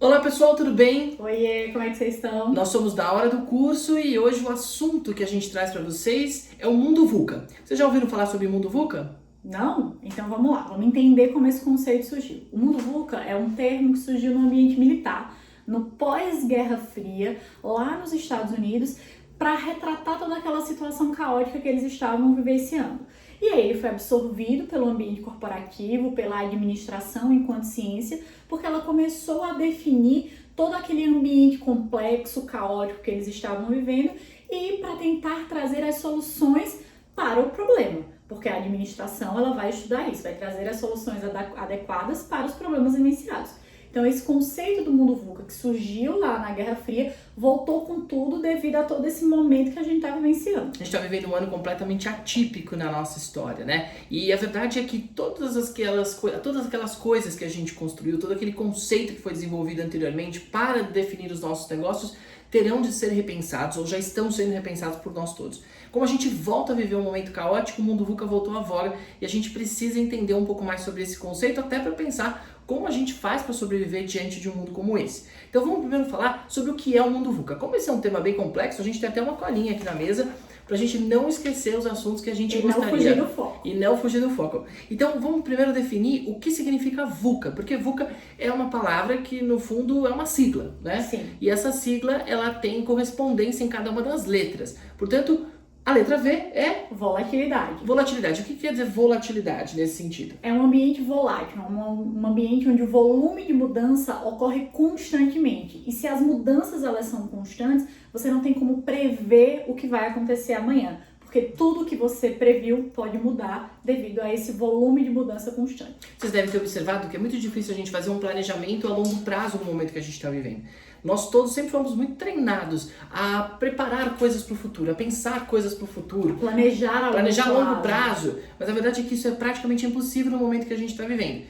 Olá pessoal, tudo bem? Oiê, como é que vocês estão? Nós somos da Hora do Curso e hoje o assunto que a gente traz para vocês é o mundo VUCA. Vocês já ouviram falar sobre o mundo VUCA? Não? Então vamos lá, vamos entender como esse conceito surgiu. O mundo VUCA é um termo que surgiu no ambiente militar, no pós-Guerra Fria, lá nos Estados Unidos, para retratar toda aquela situação caótica que eles estavam vivenciando. E aí ele foi absorvido pelo ambiente corporativo, pela administração enquanto ciência, porque ela começou a definir todo aquele ambiente complexo, caótico que eles estavam vivendo e para tentar trazer as soluções para o problema. Porque a administração ela vai estudar isso, vai trazer as soluções adequadas para os problemas vivenciados. Então esse conceito do mundo VUCA que surgiu lá na Guerra Fria voltou com tudo devido a todo esse momento que a gente está vivenciando. A gente está vivendo um ano completamente atípico na nossa história, né? E a verdade é que todas aquelas coisas que a gente construiu, todo aquele conceito que foi desenvolvido anteriormente para definir os nossos negócios, terão de ser repensados ou já estão sendo repensados por nós todos. Como a gente volta a viver um momento caótico, o mundo VUCA voltou à voga e a gente precisa entender um pouco mais sobre esse conceito até para pensar como a gente faz para sobreviver diante de um mundo como esse. Então vamos primeiro falar sobre o que é o mundo VUCA. Como esse é um tema bem complexo, a gente tem até uma colinha aqui na mesa para a gente não esquecer os assuntos que a gente gostaria. Não fugir do foco. E não fugir do foco. Então vamos primeiro definir o que significa VUCA, porque VUCA é uma palavra que no fundo é uma sigla, né? Sim. E essa sigla ela tem correspondência em cada uma das letras. Portanto, a letra V é volatilidade. Volatilidade. O que quer dizer volatilidade nesse sentido? É um ambiente volátil, um ambiente onde o volume de mudança ocorre constantemente. E se as mudanças elas são constantes, você não tem como prever o que vai acontecer amanhã. Porque tudo que você previu pode mudar devido a esse volume de mudança constante. Vocês devem ter observado que é muito difícil a gente fazer um planejamento a longo prazo no momento que a gente está vivendo. Nós todos sempre fomos muito treinados a preparar coisas para o futuro, a pensar coisas para o futuro. Planejar a longo prazo. Mas a verdade é que isso é praticamente impossível no momento que a gente está vivendo.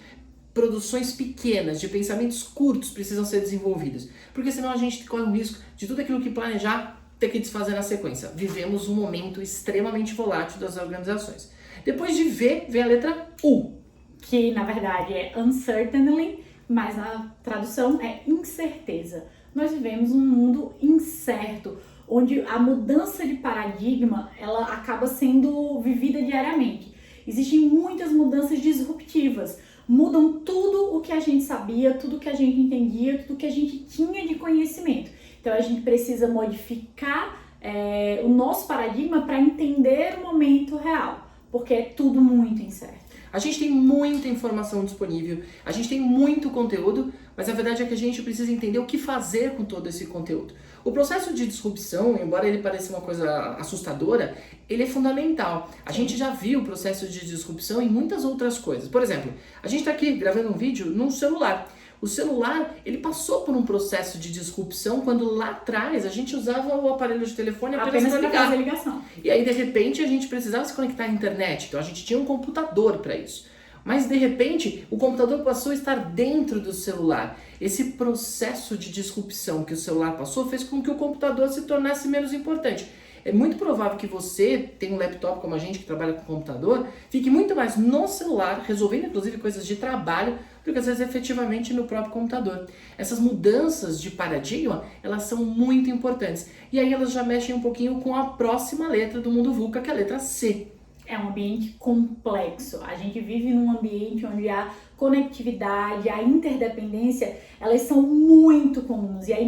Produções pequenas, de pensamentos curtos precisam ser desenvolvidas. Porque senão a gente corre o risco de tudo aquilo que planejar ter que desfazer na sequência. Vivemos um momento extremamente volátil das organizações. Depois de V, vem a letra U. Que na verdade é uncertainly, mas na tradução é incerteza. Nós vivemos um mundo incerto, onde a mudança de paradigma ela acaba sendo vivida diariamente. Existem muitas mudanças disruptivas, mudam tudo o que a gente sabia, tudo que a gente entendia, tudo que a gente tinha de conhecimento. Então a gente precisa modificar o nosso paradigma para entender o momento real, porque é tudo muito incerto. A gente tem muita informação disponível, a gente tem muito conteúdo, mas a verdade é que a gente precisa entender o que fazer com todo esse conteúdo. O processo de disrupção, embora ele pareça uma coisa assustadora, ele é fundamental. A gente já viu o processo de disrupção em muitas outras coisas. Por exemplo, a gente está aqui gravando um vídeo num celular. O celular, ele passou por um processo de disrupção quando lá atrás a gente usava o aparelho de telefone apenas para fazer ligação. E aí, de repente, a gente precisava se conectar à internet, então a gente tinha um computador para isso. Mas, de repente, o computador passou a estar dentro do celular. Esse processo de disrupção que o celular passou fez com que o computador se tornasse menos importante. É muito provável que você tenha um laptop como a gente que trabalha com computador, fique muito mais no celular, resolvendo inclusive coisas de trabalho, do que às vezes efetivamente no próprio computador. Essas mudanças de paradigma, elas são muito importantes. E aí elas já mexem um pouquinho com a próxima letra do mundo VUCA, que é a letra C. É um ambiente complexo. A gente vive num ambiente onde a conectividade, a interdependência, elas são muito comuns. E aí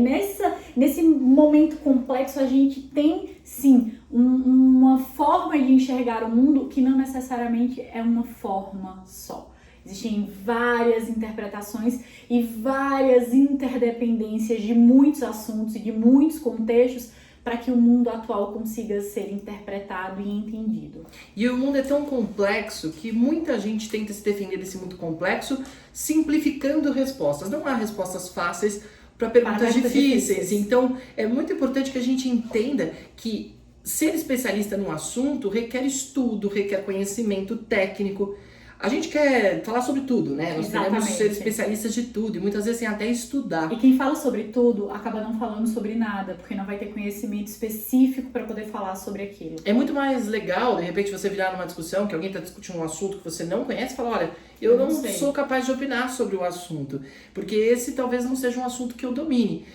nesse momento complexo a gente tem sim uma forma de enxergar o mundo que não necessariamente é uma forma só. Existem várias interpretações e várias interdependências de muitos assuntos e de muitos contextos para que o mundo atual consiga ser interpretado e entendido. E o mundo é tão complexo que muita gente tenta se defender desse mundo complexo simplificando respostas. Não há respostas fáceis para perguntas difíceis. Então, é muito importante que a gente entenda que ser especialista num assunto requer estudo, requer conhecimento técnico. A gente quer falar sobre tudo, né? Nós queremos Exatamente. ser especialistas de tudo e muitas vezes sem até estudar. E quem fala sobre tudo acaba não falando sobre nada, porque não vai ter conhecimento específico para poder falar sobre aquilo. É muito mais legal, de repente, você virar numa discussão que alguém está discutindo um assunto que você não conhece e falar, olha, eu não sou capaz de opinar sobre o assunto, porque esse talvez não seja um assunto que eu domine.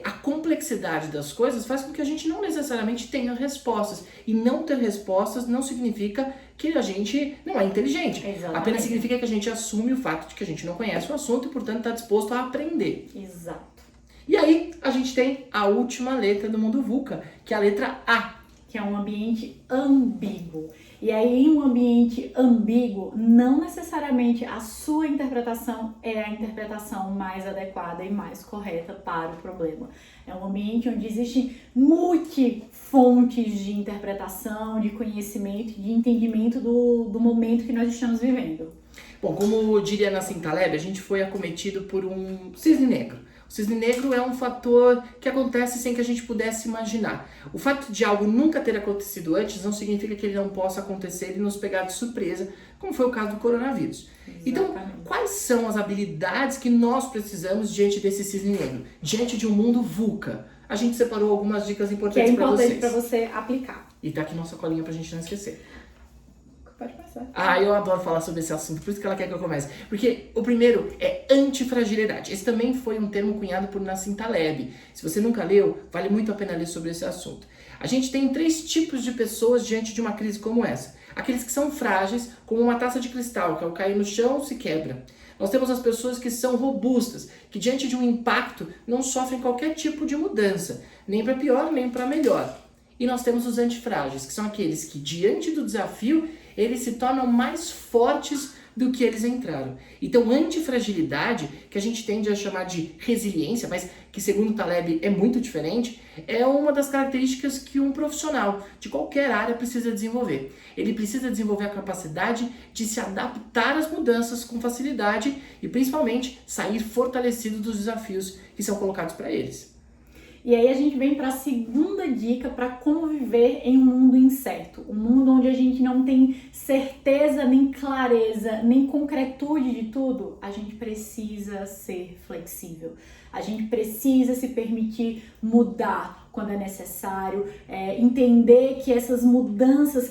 A complexidade das coisas faz com que a gente não necessariamente tenha respostas. E não ter respostas não significa que a gente não é inteligente. Exatamente. Apenas significa que a gente assume o fato de que a gente não conhece o assunto e, portanto, está disposto a aprender. Exato. E aí, a gente tem a última letra do mundo VUCA, que é a letra A. Que é um ambiente ambíguo. E aí, em um ambiente ambíguo, não necessariamente a sua interpretação é a interpretação mais adequada e mais correta para o problema. É um ambiente onde existem multifontes de interpretação, de conhecimento, de entendimento do momento que nós estamos vivendo. Bom, como diria Nassim Taleb, a gente foi acometido por um cisne negro. O cisne negro é um fator que acontece sem que a gente pudesse imaginar. O fato de algo nunca ter acontecido antes não significa que ele não possa acontecer e nos pegar de surpresa, como foi o caso do coronavírus. Exatamente. Então, quais são as habilidades que nós precisamos diante desse cisne negro? Diante de um mundo VUCA? A gente separou algumas dicas importantes para vocês. Que é importante para você aplicar. E tá aqui nossa colinha pra gente não esquecer. Pode começar. Eu adoro falar sobre esse assunto, por isso que ela quer que eu comece. Porque o primeiro é antifragilidade. Esse também foi um termo cunhado por Nassim Taleb. Se você nunca leu, vale muito a pena ler sobre esse assunto. A gente tem 3 tipos de pessoas diante de uma crise como essa. Aqueles que são frágeis, como uma taça de cristal, que ao cair no chão se quebra. Nós temos as pessoas que são robustas, que diante de um impacto não sofrem qualquer tipo de mudança, nem para pior, nem para melhor. E nós temos os antifrágeis, que são aqueles que diante do desafio eles se tornam mais fortes do que eles entraram. Então, antifragilidade, que a gente tende a chamar de resiliência, mas que segundo Taleb é muito diferente, é uma das características que um profissional de qualquer área precisa desenvolver. Ele precisa desenvolver a capacidade de se adaptar às mudanças com facilidade e, principalmente, sair fortalecido dos desafios que são colocados para eles. E aí a gente vem para a segunda dica para como viver em um mundo incerto. Um mundo onde a gente não tem certeza, nem clareza, nem concretude de tudo. A gente precisa ser flexível. A gente precisa se permitir mudar quando é necessário, entender que essas mudanças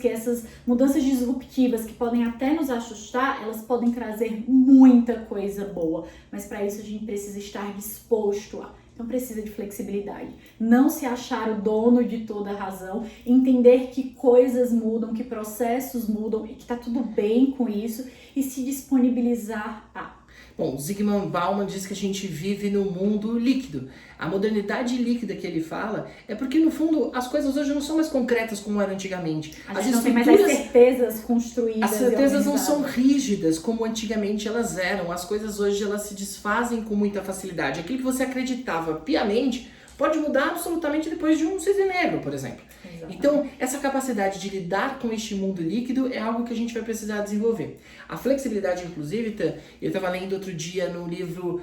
disruptivas que podem até nos assustar, elas podem trazer muita coisa boa. Mas para isso a gente precisa estar disposto a. Então precisa de flexibilidade. Não se achar o dono de toda a razão, entender que coisas mudam, que processos mudam e que tá tudo bem com isso e se disponibilizar a. Bom, Zygmunt Bauman diz que a gente vive num mundo líquido. A modernidade líquida que ele fala é porque, no fundo, as coisas hoje não são mais concretas como eram antigamente. A gente não tem mais as certezas construídas. As certezas não são rígidas como antigamente elas eram. As coisas hoje elas se desfazem com muita facilidade. Aquilo que você acreditava piamente pode mudar absolutamente depois de um cisne negro, por exemplo. Exatamente. Então, essa capacidade de lidar com este mundo líquido é algo que a gente vai precisar desenvolver. A flexibilidade, inclusive, eu estava lendo outro dia no livro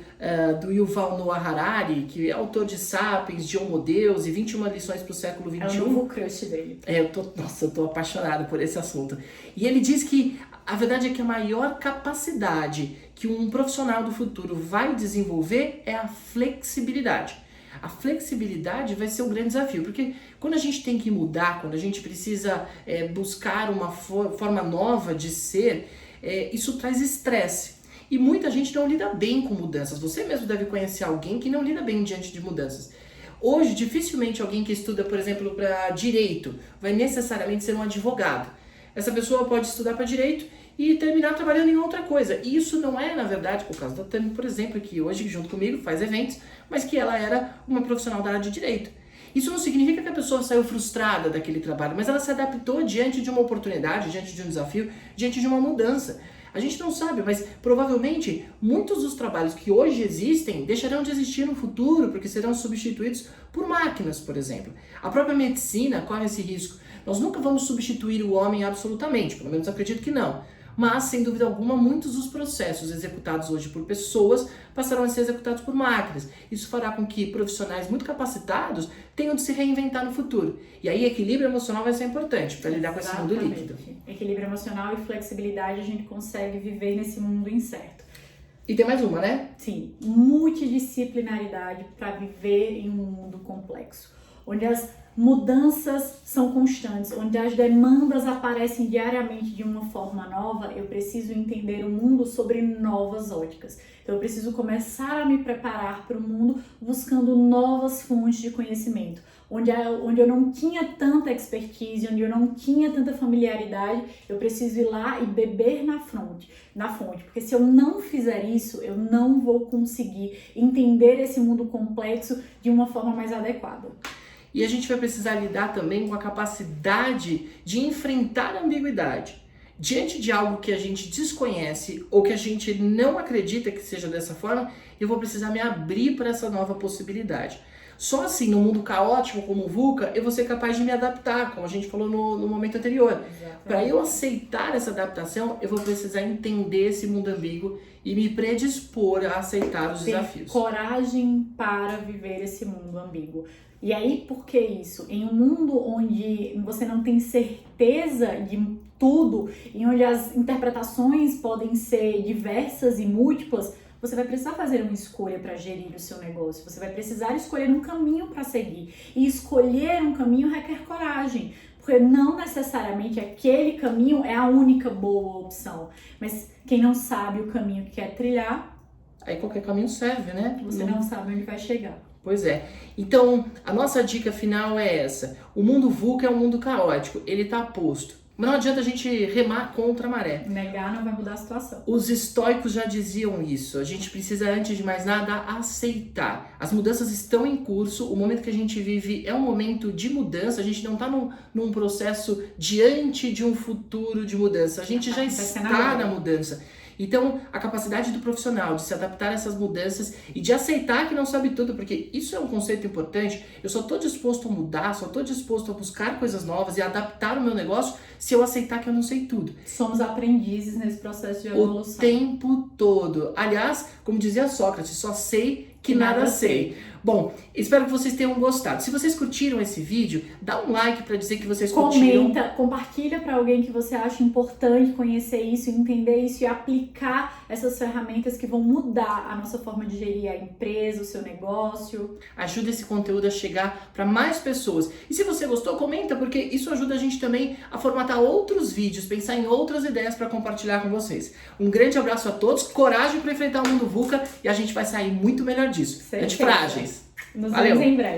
do Yuval Noah Harari, que é autor de Sapiens, de Homo Deus e 21 lições para o século XXI. É o novo crush dele. Eu tô apaixonado por esse assunto. E ele diz que a verdade é que a maior capacidade que um profissional do futuro vai desenvolver é a flexibilidade. A flexibilidade vai ser um grande desafio, porque quando a gente tem que mudar, quando a gente precisa buscar uma forma nova de ser, isso traz estresse. E muita gente não lida bem com mudanças. Você mesmo deve conhecer alguém que não lida bem diante de mudanças. Hoje, dificilmente alguém que estuda, por exemplo, para direito, vai necessariamente ser um advogado. Essa pessoa pode estudar para direito e terminar trabalhando em outra coisa. E isso não é, na verdade, por causa da Tami, por exemplo, que hoje, junto comigo, faz eventos, mas que ela era uma profissional da área de direito. Isso não significa que a pessoa saiu frustrada daquele trabalho, mas ela se adaptou diante de uma oportunidade, diante de um desafio, diante de uma mudança. A gente não sabe, mas provavelmente muitos dos trabalhos que hoje existem deixarão de existir no futuro, porque serão substituídos por máquinas, por exemplo. A própria medicina corre esse risco. Nós nunca vamos substituir o homem absolutamente, pelo menos acredito que não. Mas, sem dúvida alguma, muitos dos processos executados hoje por pessoas passarão a ser executados por máquinas. Isso fará com que profissionais muito capacitados tenham de se reinventar no futuro. E aí, equilíbrio emocional vai ser importante para lidar com esse mundo líquido. Equilíbrio emocional e flexibilidade a gente consegue viver nesse mundo incerto. E tem mais uma, né? Sim, multidisciplinaridade para viver em um mundo complexo, onde as mudanças são constantes, onde as demandas aparecem diariamente de uma forma nova. Eu preciso entender o mundo sobre novas óticas. Então eu preciso começar a me preparar para o mundo buscando novas fontes de conhecimento, onde eu não tinha tanta expertise, onde eu não tinha tanta familiaridade, eu preciso ir lá e beber na fonte, porque se eu não fizer isso, eu não vou conseguir entender esse mundo complexo de uma forma mais adequada. E a gente vai precisar lidar também com a capacidade de enfrentar a ambiguidade. Diante de algo que a gente desconhece ou que a gente não acredita que seja dessa forma, eu vou precisar me abrir para essa nova possibilidade. Só assim, no mundo caótico como o VUCA, eu vou ser capaz de me adaptar, como a gente falou no momento anterior. Para eu aceitar essa adaptação, eu vou precisar entender esse mundo ambíguo e me predispor a aceitar os desafios. Coragem para viver esse mundo ambíguo. E aí, por que isso? Em um mundo onde você não tem certeza de tudo, e onde as interpretações podem ser diversas e múltiplas, você vai precisar fazer uma escolha para gerir o seu negócio. Você vai precisar escolher um caminho para seguir. E escolher um caminho requer coragem, porque não necessariamente aquele caminho é a única boa opção. Mas quem não sabe o caminho que quer trilhar, aí qualquer caminho serve, né? Você não sabe onde vai chegar. Pois é. Então, a nossa dica final é essa. O mundo VUCA é um mundo caótico. Ele está posto. Mas não adianta a gente remar contra a maré. Negar não vai mudar a situação. Os estoicos já diziam isso. A gente precisa, antes de mais nada, aceitar. As mudanças estão em curso. O momento que a gente vive é um momento de mudança. A gente não está num processo diante de um futuro de mudança. A gente já está na mudança. Então, a capacidade do profissional de se adaptar a essas mudanças e de aceitar que não sabe tudo, porque isso é um conceito importante. Eu só estou disposto a mudar, só estou disposto a buscar coisas novas e adaptar o meu negócio se eu aceitar que eu não sei tudo. Somos aprendizes nesse processo de evolução. O tempo todo. Aliás, como dizia Sócrates, só sei que nada sei. Bom, espero que vocês tenham gostado. Se vocês curtiram esse vídeo, dá um like para dizer que vocês curtiram. Comenta, compartilha para alguém que você acha importante conhecer isso, entender isso e aplicar essas ferramentas que vão mudar a nossa forma de gerir a empresa, o seu negócio. Ajuda esse conteúdo a chegar para mais pessoas. E se você gostou, comenta, porque isso ajuda a gente também a formatar outros vídeos, pensar em outras ideias para compartilhar com vocês. Um grande abraço a todos, coragem para enfrentar o mundo VUCA e a gente vai sair muito melhor disso. Antifrágeis. Nos vemos em breve.